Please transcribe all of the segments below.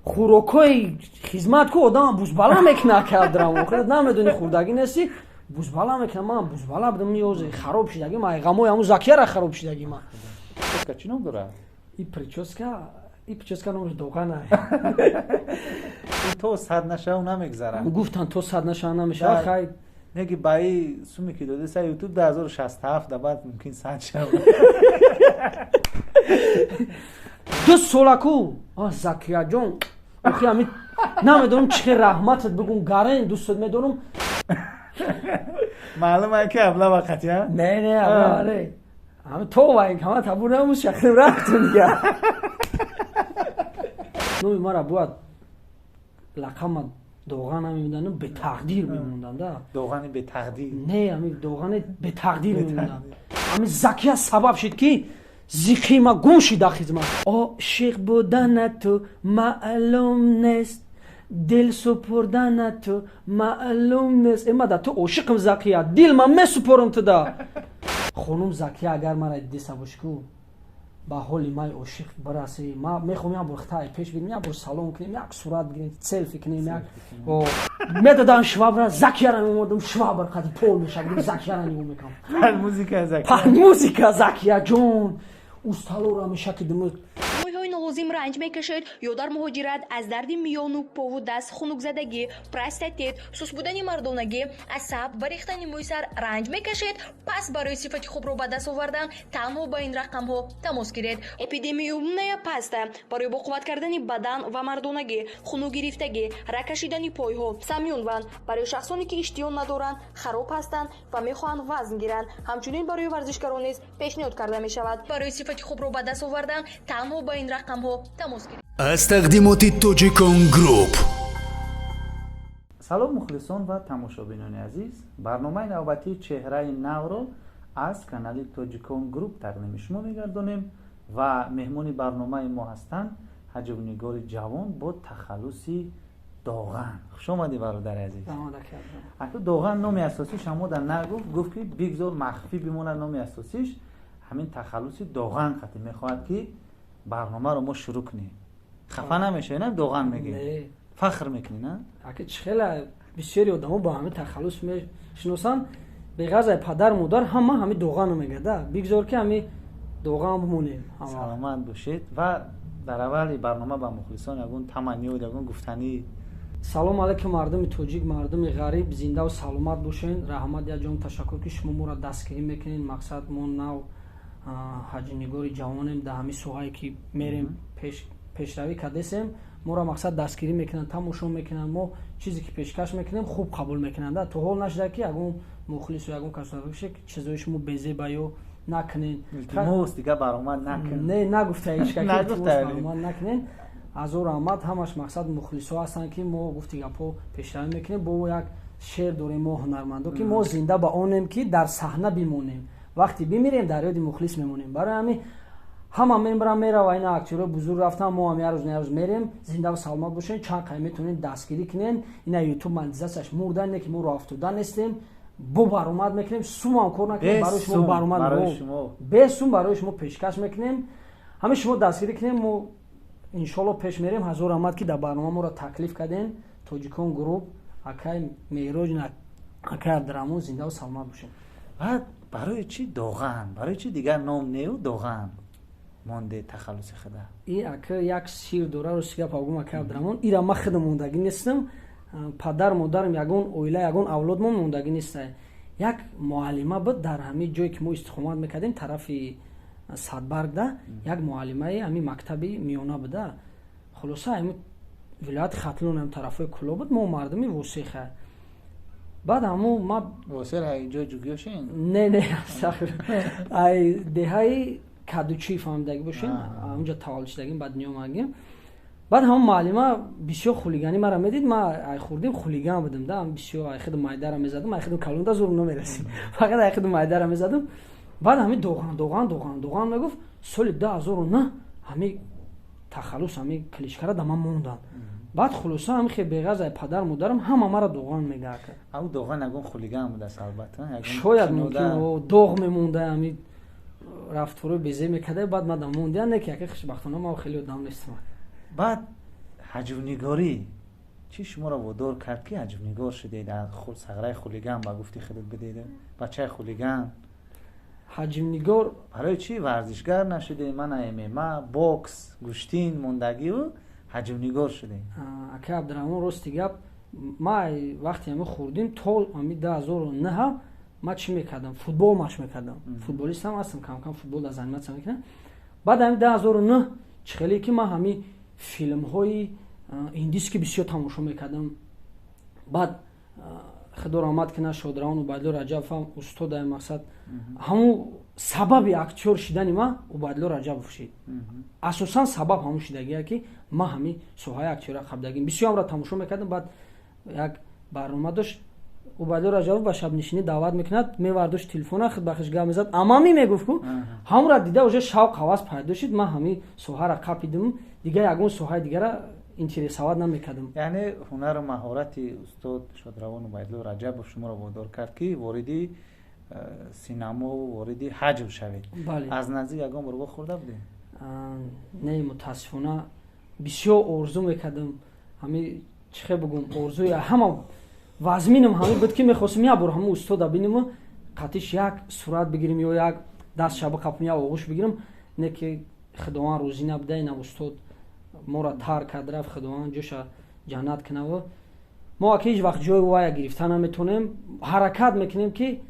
خوراکای خدمت کو آدم بوزبالا میکنه کردم خودت نمیدونی خوردگی نیستی بوزبالا میکنم من بوزبالا بدم میوزه خراب شدگی من غمو همون زاکیه را خراب شدگی من چی نام داره؟ این پریچوسکا نامش دوغانه تو صد نشه و نمیگذره گفتن تو صد نشه نمیشه خیلی نگی بایی سومی که داده سر یوتیوب 2067 در بعد ممکن 100 شد دو سولکو زاکیه جون اخی همین نمیدونم چه رحمتت بگون گرین دوستت میدونم معلومه که ابلا وقتی ها؟ نه ابلا همه تو وای همه تبور نموز شکلیم رفتون دیگه نوی ما را باید لقم دوغان هم میموندن به تقدیر میموندن دوغانی به تقدیر نه همین دوغان به تقدیر میموندن همین زکیه سبب شد که زیخی ما گم شد خدمت عاشق بودن تو معلوم نیست دل سپردن تو معلوم نیست اما دا تو عاشقم زکیه دل من میسپرم تو دا خانم زکیه اگر مرا دیسه باشکو با حالی ما عاشق برسی ما میخوام یک بار خطای پیش بریم یک بار سلام کنیم یک صورت بگیریم سلفی کنیم یک میدادن شواب را زکیه را میمودم شواب را خطی پول میشه زکیه را نگو میکنم موزیکا زکیه جون استالو را میشه که دمود لازم رنج میکشید یا در مهاجرت از درد میان و پا و دست خنک زدگی پرستاتیت سوس بودن مردانگی عصب و ریختن موی سر رنج میکشید پس برای صفت خوب رو به دست آوردن تنها با این رقم ها تماس گیرید اپیدمیوم پسته برای با قوت کردن بدن و مردانگی خنک گرفتگی را کشیدن پای ها سمیونوان برای شخصانی که اشتیان ندارند خراب هستند و میخواهند وزن گیرند همچنین برای ورزشکاران نیز پیشنهاد کرده می شود برای صفت خوب رو به دست آوردن تنها با این رقم از تقدیمات توجیکان گروپ. سلام مخلصان و تماشابینان عزیز، برنامه نوبتی چهره نو رو از کانال توجیکان گروپ تقدیم شما میگردانیم و مهمون برنامه ما هستند حجب‌نگار جوان با تخلصی داغن. خوش آمدی برادر عزیز. حتی داغن نام اساسی شما در نگفت، گفت که بگذار مخفی بمونه نام اساسیش همین تخلصی داغن خاطر میخواد که برنامه رو ما شروع کنیم. خفه نمیشه نه دوغان میگی؟ فخر میکنی نه؟ اگه چخیله بسیاری آدم‌ها با همه تخلص میشناسن به غذای پدر مادر همه دوغان رو میگه بگذار که همه دوغان بمونیم. سلامت باشید و در اول برنامه با مخلصان یگون تمنی و یگون گفتنی سلام علیکم مردم توجیک مردم غریب زنده و سلامت باشین. رحمت یا جان تشکر که شما ما را دستگیری میکنین. مقصد ما نو حجب‌نگار جوانیم در همین سوهایی که میریم پیشروی کردیم ما را مقصد دستگیری میکنن تماشا میکنن ما چیزی که پیشکش میکنیم خوب قبول میکنن تو حال نشده که اگه مخلص و اگه کسایی باشه که چیزایش ما بیزه بیو نکنین التماس دیگه برآمد نکن نه نگفته هیچ کی برآمد نکنین از اون رحمت همش مقصد مخلصا هستن که ما گفتی گپو پیشروی میکنیم با یک شعر داریم ما هنرمندا که ما زنده با اونیم که در صحنه بمونیم وقتی بمیریم در یاد مخلص میمونیم برای همین همه میبرم میره و این اکتورها بزرگ رفتن ما هم یه روز میریم زنده و سلامت باشین چند قیمه میتونین دستگیری کنین اینا یوتیوب منزلش مردن نه که ما راه افتادن نیستیم با برآمد میکنیم سوم هم کار نکنیم برای شما برآمد به سوم برای شما پیشکش میکنیم همه شما دستگیری کنیم ما ان شاء الله پیش میریم هزار رحمت که در برنامه ما را تکلیف کردین توجیکان گروپ اکای میراج اکای درامو زنده و سلامت باشین. بعد برای چی دوغن؟ برای چی دیگر نام نیو دوغن؟ مونده تخلص خدا. ای اکه یک سیر دوره رو سیگا پاگم اکه عبدالرحمن ای را من خود موندگی نیستم پدر مادرم یگون اویله یگون اولاد من موندگی نیسته یک معلمه بود در همین جایی که ما استخدامات میکردیم طرف صدبرگ ده یک معلمه همین مکتبی میانه بوده خلاصه همین ولایت ختلون هم طرفای کلا بود ما مردمی وسیخه بعد همو ما وسیخه اینجا جوگیوشین؟ نه سخر ای دهی کادوچی فهمیدگی باشین اونجا تولد شدگیم بعد نیومدیم بعد هم معلمه بسیار خولیگانی مرا میدید ما ای خوردیم خولیگان بودم ده بسیار ای خود مایدر میزدم ای خود کلوندا زور نمیرسید فقط ای خود مایدر میزدم بعد همین دوغان میگفت سال 2009 همین تخلص همین کلیشکارا دم موندن بعد خلاصا همین خیلی بغض ای پدر مادرم همه مرا دوغان میگه او دوغان نگون خولیگان بود البته شاید ممکن دوغ میمونده همین رفت رو بیزه میکرده بعد من موندن نه که خوشبختانه ما خیلی آدم نیستم بعد ҳаҷвнигорӣ чӣ шуморо водор кард ки ҳаҷвнигор шудед? сағраи хулиган ба гуфти худат бидед, бачаи хулиган. ҳаҷмнигор барои чӣ варзишгар нашудед? Мана ММА, бокс, гӯштин мондагию ҳаҷвнигор шудед? ака Абдураҳмон рости гап, ма вақте ҳами хурдим то ҳами 2009 ма чӣ мекардам? Футбол машқ мекардам. Футболистам ҳастам, кам футбол дар заниматсия мекардам. Баъд ҳами 2009 чӣ хеле ки ма ҳами филмҳои индиски бисёр тамошо мекардам. Баъд худор омад ки на Шодравон Убайдулло Раҷабовам устодаи мақсад ҳамун сабаби актёр шудани ма Убайдулло Раҷабов шуд. Асосан сабаб ҳамун шудагие ки ма ҳами соҳаи актёрия қабдагим бисёр ҳамро тамошо мекардам. Баъд як барнома дошт, Убайдулло Раҷабов ба шабнишинӣ даъват мекунад, мевардошт телефона худ ба хиш гап мезад, амами мегуфт ку ҳамра дида уже шавқ ҳавас пайдо шуд, ма ҳами соҳаро қапидим, дига ягон соҳаи дигара интересоват намекардам. яъне ҳунару маҳорати устод Шодравон Убайдулло Раҷабов шуморо водор кард ки вориди синамо, вориди ҳаҷв шавед. Бале. аз наздик ягон бор хӯрда будед? Не, мутаассифона бисёр орзу мекардам. ҳами чӣ хел бигӯм, орзуи ҳама вазминам ҳамин буд ки мехостам як бор ҳамун устода бинему қатиш як сурат бигирим ё як дастша биқапам, як оғӯш бигирам. Не ки худованд рӯзӣ набуда, ина устод моро тар кард рафт, худованд ҷоша ҷаннат кунаву мо аки ҳеҷ вақт ҷои вая гирифта наметонем, ҳаракат мекунем ки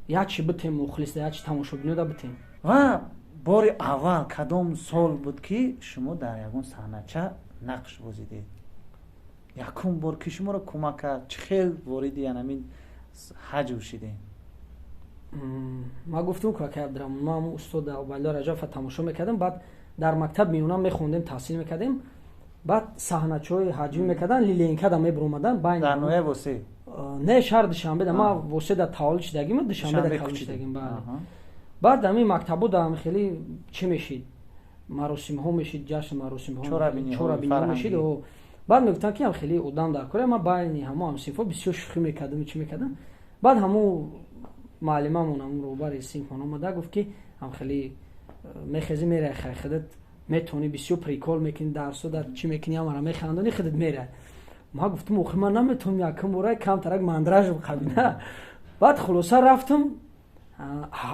як чи битем мухлиса, як чи тамошобинода битем. ва бори аввал кадом сол буд ки шумо дар ягон саҳнача нақш бозидед? якум бор ки шуморо кӯмак кард, чӣ хел вориди янамин ҳаҷв шудед? ма гуфтам ку ака Абдураҳмон, ма ҳамун устода Убайдулло Раҷабова тамошо мекардам, баъд дар мактаб меёнам мехондем, таҳсил мекардем. Баъд саҳначаҳои ҳаҷвӣ мекардан, лиленкада мебиромадан байни дар ноҳияи Восе? Не, шаҳр Душанбе. Ма Воседа таваллуд шудагим, Душанбеда таваллуд шудагим. Баъд ҳамин мактабода ҳами хеле чӣ мешид, маросимҳо мешид, ҷашн маросимҳо, чорабиниҳо мешид. баъд мегуфтанд ки ҳам хеле одам дар кора. Ма байни ҳамон ҳамсинфҳо бисёр шӯхӣ мекардам, чӣ мекардам. баъд ҳамон муаллимамон, ҳамон роҳбари синфмон омада гуфт ки ҳам хеле мехези мерай хай худат метавонӣ бисёр прикол мекунӣ, дарсода чӣ мекунӣ ҳамара механдонӣ, худат мерай. ма гуфтам охир ман наметавонам якум бора камтарак мандраж бихабина. баъд хулоса рафтам,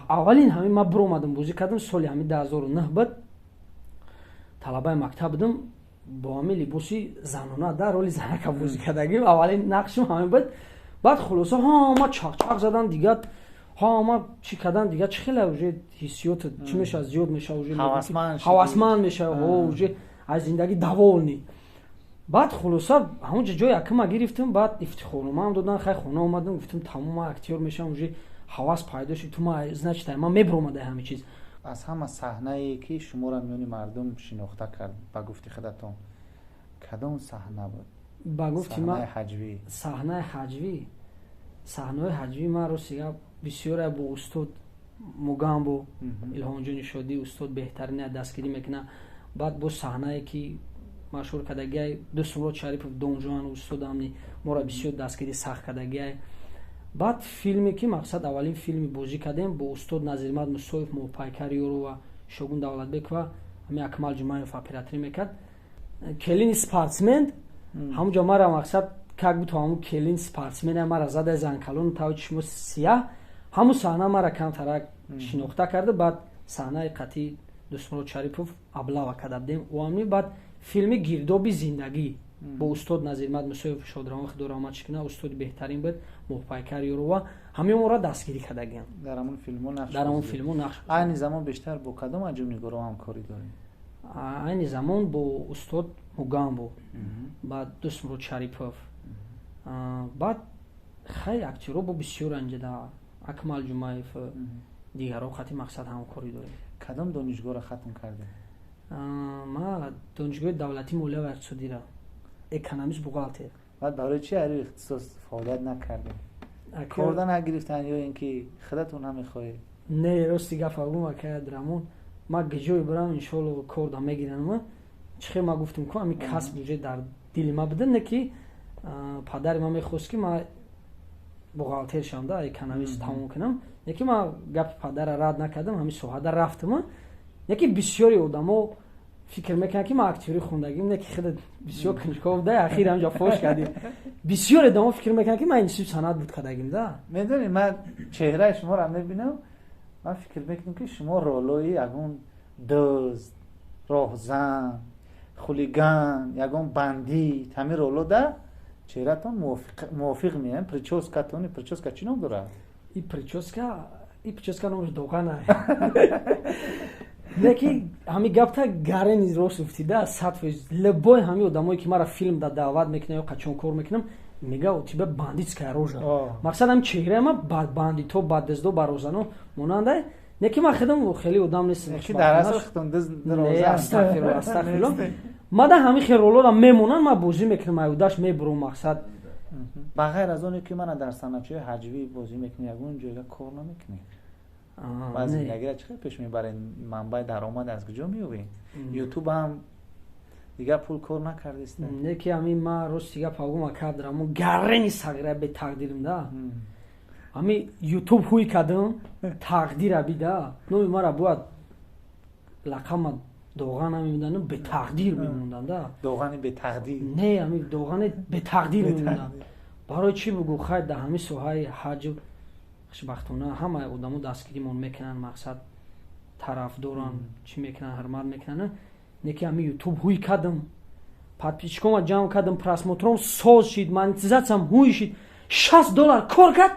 аввалин ҳамин ма биромадам бозӣ кардам, соли ҳамин 2009 буд. талабаи мактаб будам, бо ҳамин либоси занона дар роли занака бозӣ кардагим, аввалин нақшам ҳамин буд. баъд хулоса ҳама чақчақ задан, дига ҳама чӣ кардан, дига чӣ хеле уже ҳиссиёт чӣ мешавад, зиёд мешавад, уже ҳавасманд мешавад, уже аз зиндагӣ даволни. баъд хулоса ҳамонҷа ҷои якума гирифтам, баъд ифтихорномаам додан, хай хона омадам, гуфтам тамом ман актёр мешавам, уже ҳавас пайдо шуд, ту ма значит ман мебиромада ҳамин чиз. аз ҳама саҳнае ки шуморо миёни мардум шинохта кард ба гуфти худатон, кадом саҳна буд? Ба гуфти ма ҳаҷвӣ. саҳнаи ҳаҷвӣ, саҳнаи ҳаҷвӣ ма росига бисёре бо устод Мугамбо, Илҳонҷони Шодӣ, устод беҳтарина дастгирӣ мекунад. баъд бо саҳнае ки машҳур кардагиай Дӯстмурод Шарипов, Донҷуан устод амни моро бисёр дастгирӣ сахт кардагиай. баъд филме ки мақсад аввалин филми бозӣ кардем бо устод Назирмат Мусоев, Моҳпайкар Ёров ва Шогун Давлатбек ва ҳамин Акмал Ҷумаев операторӣ мекард. Келини спортсмен ҳамонҷо мара мақсад как бу то ҳамун келин спортсмена мара зада занкалон тави чишмо сияҳ, ҳамун саҳна мара камтарак шинохта карда. баъд саҳнаи қатъи Дӯстмурод Шарипов аблава кардем уамни. баъд филми Гирдоби зиндагӣ бо устод Назирмат Мусоев, Шодравон Худор омад шикна, устоди беҳтарин буд, Моҳпайкар Ёрова, ҳамин моро дастгирӣ кардагиам. дар ҳамон филмо нақш. айни замон бештар бо кадом аҷибнигоро ҳамкорӣ доред? айни замон бо устод Мугамбо, баъд Дӯстмурод Шарипов, баъд хай актёро бо бисёр анҷада Акмал Ҷумаев, дигарҳо қатъи мақсад ҳамкорӣ дорем. кадом донишгоҳро хатм кардед? ма донишгоҳи давлатии молия ва иқтисодиро, экономист, бухгалтер. баъд барои чӣ ҳар ихтисос фаъолият накардед? корда нагирифтан ё ин ки худатон намехоҳед? Не, рости гафа гум ака Абдураҳмон, ма гиҷои бурам иншоалло корда мегирам. чӣ хел ма гуфтам ку ҳамин касб уже дар дили ма буда, не ки падари ма мехост ки ма бухгалтер шавам, да экономист тамом кунам. не ки ма гапи падара рад накардам, ҳамин соҳада рафтам. не ки бисёри одамо фикр мекунам ки ман актёрӣ хондагим не ки хеле бисёр книжков да ахир ҳамҷа фош кардем бисёр одамон фикр мекунам ки ман институти санъат буд кардагим да. медонӣ ман чеҳраи шуморо мебинам, ман фикр мекунам ки шумо ролҳои ягон дӯст, роҳзан, хулиган, ягон бандит, ҳамин ролҳо да чеҳратон мувофиқ меям. Прическа чӣ ном дорад? И прическа номаш доған ай. Неки ҳами гапта гарени рост уфтида 100%. Любой ҳами одамое ки мара филм да даъват мекунам ё қачон кор мекунам мега у тебя бандитская рожа. Мақсад ҳам чеҳраи ман ба бандито, ба дӯздо, ба розано монанда. Неки ман хедам хеле одам нестам. Ки дар асл хитон дӯз роза. Астағфируллоҳ. Мада ҳами хел ролҳоро мемонанд ман бозӣ мекунам айудаш мебурам мақсад. ба ғайр аз оне ки ман дар санъатчиҳои ҳаҷвӣ бозӣ мекунӣ ягон ҷойга кор намекунӣ. ва зиндагиро чӣ хел пеш мебаред? манбаи даромад аз куҷо меёбӣ? ютуб ҳам дига пул кор накардист. Неки ҳами ман рости гап агум акадрамон гаррени сағира бе тақдирим да. ҳами ютуб ҳуй кадам тақдира бида. номи мара бояд лақама доған ҳами меданам бе тақдир мемондан да. доғани бе тақдир. Не ҳами доғани бе тақдир мемондан. барои чӣ бугӯ хай дар ҳами соҳаи ҳаҷв хушбахтона ҳамаи одамо дастгиримон мекунанд мақсад тарафдоран чӣ мекунанд ҳурмат мекунанд. неки ҳами ютуб ҳуй кадам подписчикома ҷамъ кадам просмотром соз шид монетизатсиям ҳуй шид $60 кор кард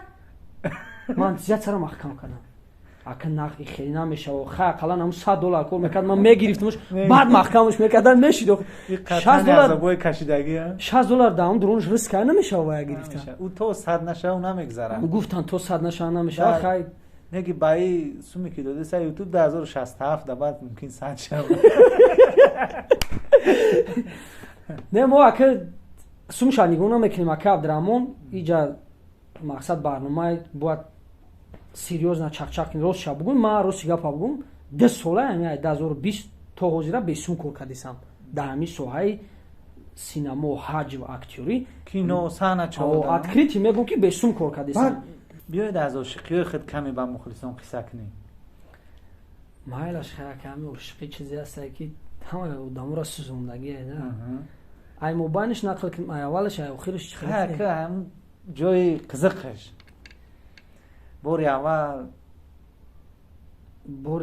монетизатсияро маҳкам кардам. ака нақди хеле намешава хай ақаллан ҳам $100 кор мекард ман мегирифтамш баъд маҳкамаш мекардам мешид. $60 даам дуронаш риск кард намешава вая гирифта. ӯ то 100 нашава намегзарад. гуфтанд то 100 нашава намешава. хай неки баи суме ки дода са ютуб 2067 да баъд мумкин 100 шава. не мо ака сумша нигоҳ намекунем ака Абдураҳмон иҷа мақсад барномаи бояд серьёзна чақчақ рост ша бугум ман рости гапа бугум 10 сола яъне 2020 то ҳозира бесум кор кардисам дар ҳамин соҳаи синамо ҳаҷв актёрӣ кино саҳна чода открити мегум ки бесум кор кардисам. биёед аз ошиқиҳои худ каме ба мухлисон қисса кунем. майлаш хаками ошиқӣ чизе астае ки ҳамаи одаморо сӯзондагие да. ай мобайниш нақл кунем ай аввалаш ай охираш чӣ хеле ка ҳам ҷои қизиқаш. бори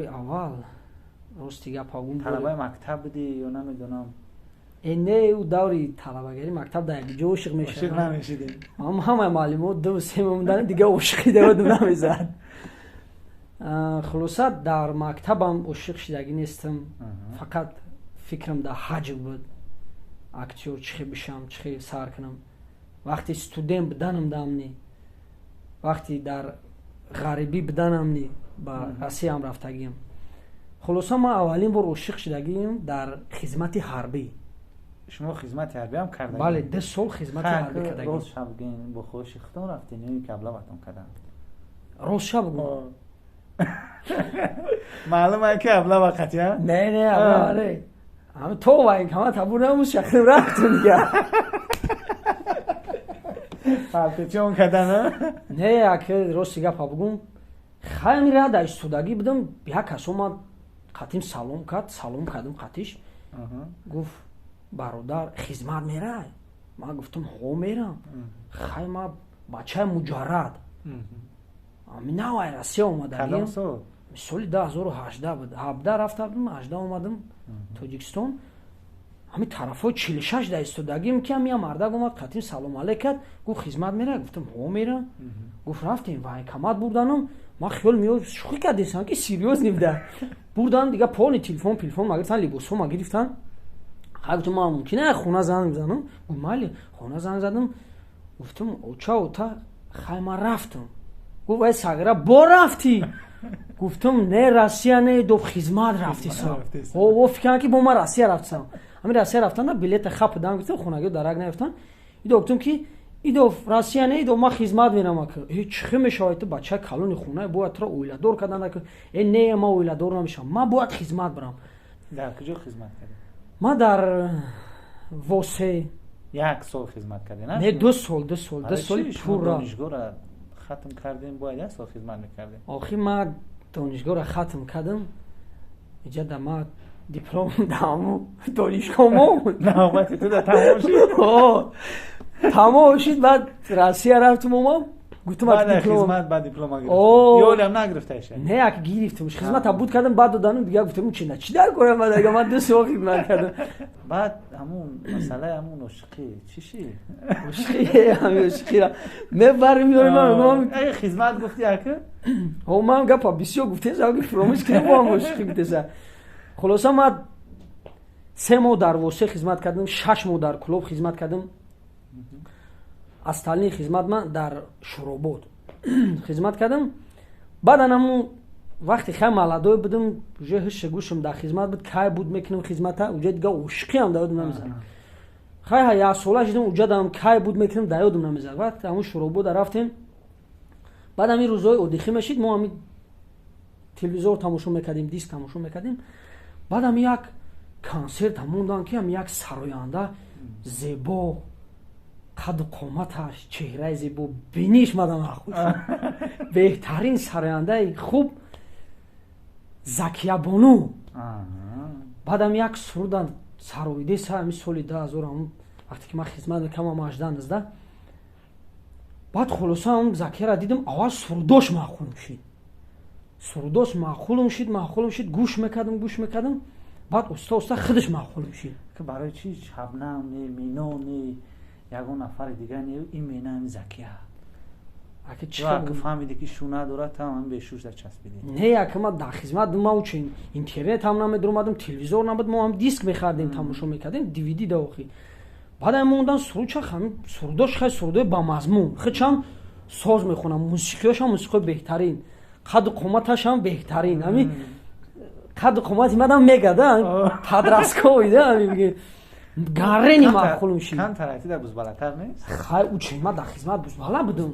аввал рости гап агум талабаи мактаб будӣ ё намедонам. не ӯ даври талабагарӣ мактаб дар якҷо ошиқ мешавад. намешидем. ҳамаи маълимот ду се мемонданд дига ошиқи даваду намезад. хулоса дар мактабам ошиқ шидагӣ нестам. фақат фикрам дар ҳаҷв буд актёр чӣ хел бишам чӣ хел сар кунам. вақти студент буданам дамни вақти дар ғарибӣ буданамни ба Россиям рафтагим. хулоса ман аввалин бор ошиқ шидагим дар хизмати ҳарбӣ. шумо хизмати ҳарбӣ ҳам кардагӣ? бале 10 сол хизмати ҳарбӣ кардагим. рост шабгин бо хоҳиши худтон рафтин ё ки аблаватон карданд? рост шабгин маълум ай ки аблава қатия? не аблава не ҳам то вайн ҳама табур намуд шахрим рафтун дига. палтичон кардана? не ака рости гапа бугум хайми ра дар истодагӣ будам як кас омад қатим салом кардам қатиш гуфт бародар хизмат мерай? ман гуфтам ҳо мерам. хай ман бачаи муҷаррад ами навай Россия омадагим соли 2018 буд 17 рафтам 18 омадам тоҷикистон ҳами тарафҳои 46 дар истодагим ки ҳами мардак омад қатим салом алейк кард гуфт хизмат мерай? гуфтам ҳо мерам. гуфт рафтем военкомат бурданам ман хиёл меёб шӯхӣ кардесам ки серьёзни буда бурдан дига полни телефон ма гирифтан либосҳо ма гирифтан. хай гуфтам ман мумкина хона занг занам? гуфт майли хона занг задам. гуфтам оча ота хай ман рафтам. гуфт вай сагира бо рафтӣ? гуфтам не Россия не до хизмат рафтисам. о фикрам ки бо ман Россия рафтисам. ҳамин Россия рафтан билета хап дам гуфтам хонагиҳо дарак наёфтан. идо гуфтам ки идо Россия не идо ман хизмат мерам ака. чӣ хел мешавад ту бачаи калони хона бояд туро оиладор кардан ака. не ман оиладор намешавам ман бояд хизмат барам. дар куҷо хизмат кардӣ? ман дар восе 1 сол хизмат кардӣ? не 2 соли пурра. донишгоҳро хатм кардем бояд 1 сол хизмат мекардем. охир ман донишгоҳро хатм кардам. иҷа да ман диплом даму донишгоҳ монд. навбати ту да тамом шуд. Тамом шуд. Баъд Россия рафтум омам. Гуфтам баъд диплом. хизмат баъд диплома гирифтӣ. О. ёлам нагирифташа. Не як гирифтам. Хизмата буд кардам, баъд доданам, дигар гуфтам чӣ дар кунам ман агар ман 2 сол хизмат кардам. баъд ҳамун масъалаи ҳамун ошиқӣ чӣ шид? ҳамин ошиқира мебармиёрем ман. ай хизмат гуфтӣ ака? О ман гапа бисёр гуфтем, фромӯш кардам бо ҳам ошиқӣ гуфтеса. хулоса ман 3 моҳ дар восе хизмат кардам, 6 моҳ дар клуб хизмат кардам. Остальные хизмат ман дар Шуробод хизмат кардам. Баъд анаму вақте хай маладой будам, уже ҳиши гӯшам дар хизмат буд, кай буд мекунам хизмата, уҷа дига ошиқиам дар ёдам намезад. хай як сола шудам, уҷа дам кай буд мекунам дар ёдам намезад. Вақте ҳамун Шуробода рафтем, баъд ҳамин рӯзҳои одихӣ мешид, мо ҳамин телевизор тамошо мекардем, диск тамошо мекардем. баъд ҳамин як консерт ҳамондан ки ҳамин як сароянда зебо, қадду қоматаш, чеҳраи зебо, биниш мадан худ беҳтарин сарояндаи хуб Закиябону. баъд ҳамин як сурудан сароидаи ҳамин соли 2000 ҳамун вақте ки ман хизмат мекардам 18-19. баъд хулоса ҳамун Закияро дидам, аввал сурудош маъқулм шид. сурудош маъқулм шид, гӯш мекардам. баъд оста худаш маъқулм шид. барои чӣ Шабнам не, Мино не, ягон нафари дигар не, ин менам Закия. ака фаҳмиди ки шуна дорад, тамам бешуш дар часпиди. Не, ака ман дар хизмат ма учин интернет ҳам намедромадам, телевизор набуд, мо ҳам диск мехардем, тамошо мекардем, DVD да охи. баъд мондан сурудча ҳамин сурудош хай сурудои ба мазмун, хичам соз мехонам, мусиқиёш ҳам мусиқои беҳтарин, қадду қоматаш ҳам беҳтарин. ҳамин қадду қомати мадам мегада, падраскоида ҳамин гаррени маъқул мешид. кан тарайти дар бузбалатар нест? хай учи ма дар хизмат бузбала будам.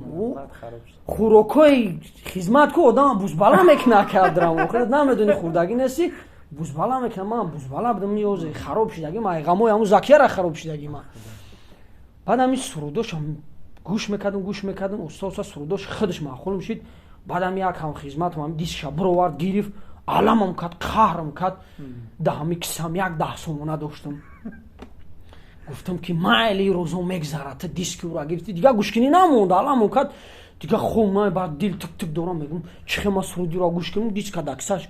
хӯрокҳои хизмат ку одам бузбала мекуна кардам. охир намедони хурдагӣ нести, бузбала мекуна. ман бузбала будам, ёзе хароб шидаги ма, ғамои ҳамун Закияро хароб шидаги ма. баъд ҳамин сурудошам гӯш мекардам, оста сурудош худаш маъқул мешид. баъд ҳамин як ҳам хизматам ҳамин дискша буровард, гирифт, аламам кард, қаҳрам кард. да ҳамин кисам як 10 сомона доштам. гуфтам ки майли рӯзо мегзарад, диски ура гирифти, дига гӯшкинӣ намонд, аламам кард. дига хуб ман бар дил тик дорам, мегум чихе ма сурудиро гӯш кунам, диска да кисаш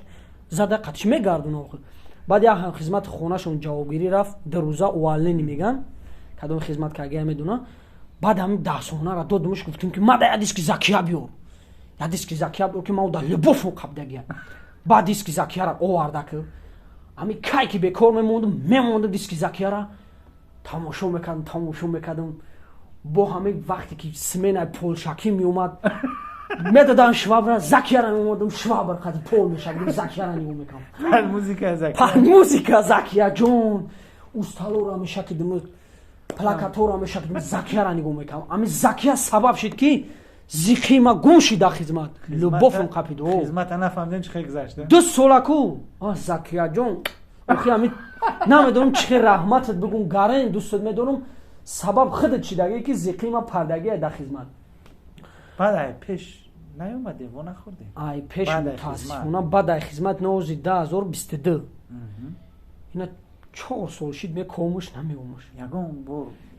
зада қатиш мегардонам. охир баъд як ҳам хизмати хонашон ҷавобгирӣ рафт, 2 рӯза увалнени меган, кадом хизмат кардагия медона. баъд ҳамин 10 сомонаро додамш, гуфтам ки мада я диски Закия биёр, я диски Закия биёр ки ман да либофо қабдагия. баъд диски Закияро оварда ки ҳамин кай ки бекор мемондам диски Закияро тамошо мекардам. бо ҳамин вақте ки сменаи полшакӣ меомад, медодам швабра, Закияро меомадам, швабр қади пол мешавидам, Закияро нигоҳ мекардам. музика Закияҷон, усталора мешакидам, плакатора мешакидам, Закияро нигоҳ мекардам. ҳамин Закия сабаб шид ки зиқи ма гум шид дар хизмат. любовам қапид. хизмата нафаҳмидем чӣ хел гузашта. 2 сола-ку Закияҷон, охи ҳамин намедонам чӣ хел раҳматат бигум, гарен дӯстат медорам. сабаб худат шидаге ки зиқи ма пардагия дар хизмат. баъд ай пеш наёмадем, во нахӯрдем. ай пеш мутаассифона баъд ай хизмат новози 2022. ина 4 сол шид ме комуш намеомуш.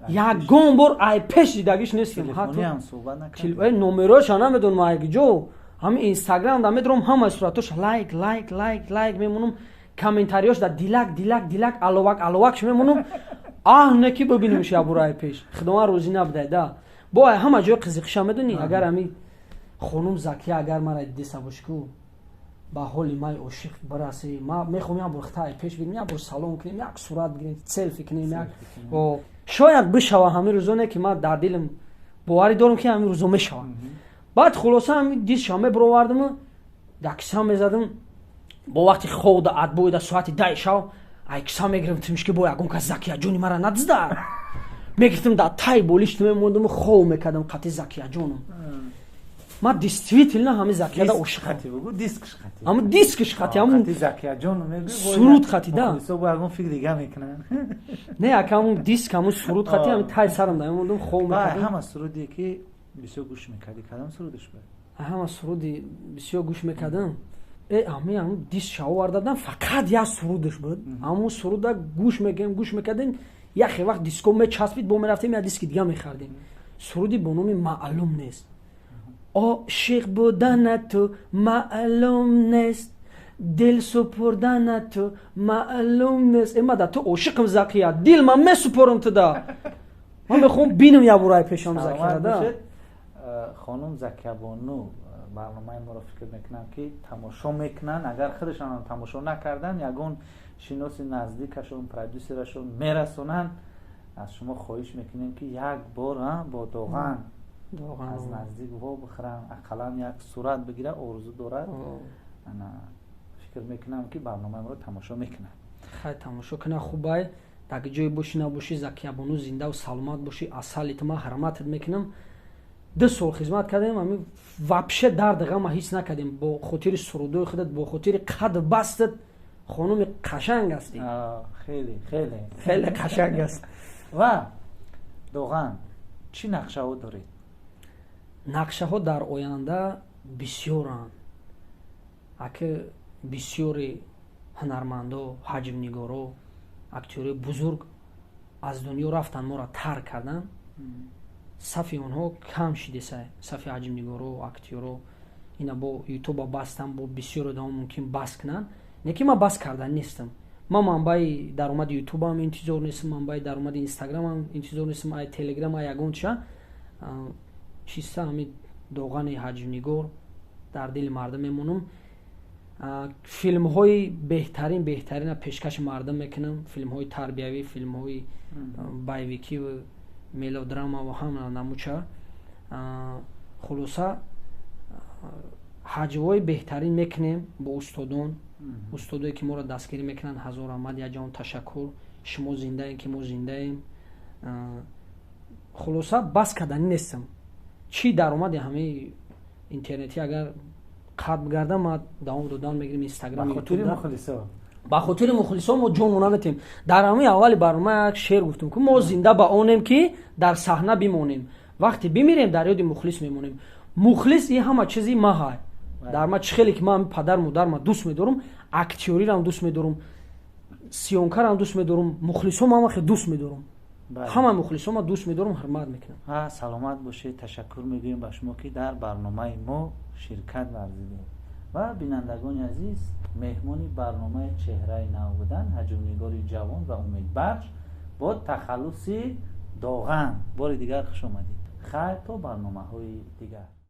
ягон бор ай пеш дидагиш нестем. телефониам суҳбат накардем. номероша намедонам айгиҷо. ҳамин Инстаграм да медорам, ҳама суратош лайк мемонам, комментариёш да дилак аловак мемонам. не ки бибинемш ябураи пеш. худованд розӣ набудай да. бо ай ҳама ҷои қизиқиша медонӣ, агар ҳамин хонум Закия агар мара дида боши ку ба ҳоли май ошиқ бирасе, ма мехоҳам як бор хитаи пеш бирем, як бор салом кунем, як сурат бигирем, селфи кунем, як шояд бишава ҳамин рӯзоне ки ман дар дилам боварӣ дорам ки ҳамин рӯзо мешава. баъд хулоса ҳамин дисша мебуровардам, дар киса мезадам, бо вақти хода адбоида соати 10 шав ай киса мегирифтимш ки бо ягон кас Закияҷони мара надизда. мегирифтам дар таи болишт мемондам, хов мекардам қати Закияҷонам. ман действительно ҳамин Закияда ошиқам. ҳамин дискш қати, ҳамин суруд қати да. не ака ҳамин диск, ҳамин суруд қати, ҳамин таи сарам да мемондам, хов мекардам. ҳама суруде ки бисёр гӯш мекардӣ, кадом сурудаш буд? ҳама суруди бисёр гӯш мекардам. ами дист шавар дадам, фақат як сурудаш буд. Аму суруда гӯш мекардем. Яхе вақт диско мечаспид, бо мерафтем я диски дига мехардем. Суруди бо номи маълум нест. عاشق بودن تو معلوم نیست، دل سپردن تو معلوم نیست. اما دا تو عاشقم زکیه، دل من میسپرم تو دا. من میخوام بینم یا برای پیشم زکیه دا. خانم زکیه بانو برنامه ما رو فکر میکنم که تماشا میکنن. اگر خودشان هم تماشا نکردن، یگون شناس نزدیکشون، پرودوسرشون میرسونن. از شما خواهش میکنیم که یک بار با دوغن از نزدیک وا بخرن، اقلا یک صورت بگیره. آرزو دارد. انا فکر میکنم که برنامه ما رو تماشا میکنن. خیلی تماشا کنه. خوبه در جای باشی نباشی، زکیه بانو زنده و سلامت باشی. اصلیت ما حرمتت میکنم. 2 سال خدمت کردیم، همین وابشه درد غم هیچ نکردیم. با خاطر سرودای خودت، با خاطر قد بستت، خانم قشنگ هستی. خیلی خیلی خیلی قشنگ است. و دوغن چی نقشه ها دارید؟ نقشه ها در آینده بسیارند. اگه بسیاری هنرمندا، حجم نگارا، اکتوری بزرگ از دنیا رفتن، ما را ترک کردن. صفی اونها کم شده سه. صفی حجم نگارا، اکتورا اینا با یوتیوب بستن، با بسیار آدم ممکن بس کنن. نه که ما بس کردن نیستم. ما منبع درآمد یوتیوب هم انتظار نیستم، منبع درآمد اینستاگرام هم انتظار نیستم، ای تلگرام ای یگون چیستا همین دوغن حجم نگار در دل مردم میمونم. فیلم های بهترین پیشکش مردم میکنم. فیلم های تربیوی، فیلم های بایویکی و ملودراما و هم نموچه. خلاصه حجوای بهترین میکنیم با استادایی که ما را دستگیری میکنن. هزار رحمت، یا جان تشکر. شما زنده این که ما زنده ایم. خلاصه بس کردنی نیستم. چی درآمد همه اینترنتی اگر قطع بگردم، ما دوام دادن میگیریم اینستاگرام، یوتیوب. با خاطر مخلصا ما جون نمیتیم. در همه اول برنامه یک شعر گفتم که ما زنده با اونیم که در صحنه بمونیم. وقتی بمیریم در یاد مخلص میمونیم. مخلص این همه چیزی ما های. در ما خیلی که من پدر مادر ما دوست می‌دارم، اکتوری را هم دوست می‌دارم، سیونکار هم دوست می‌دارم، مخلصا ما خیلی دوست می‌دارم. همه مخلصا ما دوست می‌دارم، حرمت میکنم. سلامت باشید. تشکر میگویم به شما که در برنامه ما شرکت ورزیدید. و بینندگان عزیز، مهمانی برنامه چهره نو بودن هجومنگاری جوان و امیدبخش با تخلص دوغن. بار دیگر خوش آمدید. خیر تا برنامه‌های دیگر.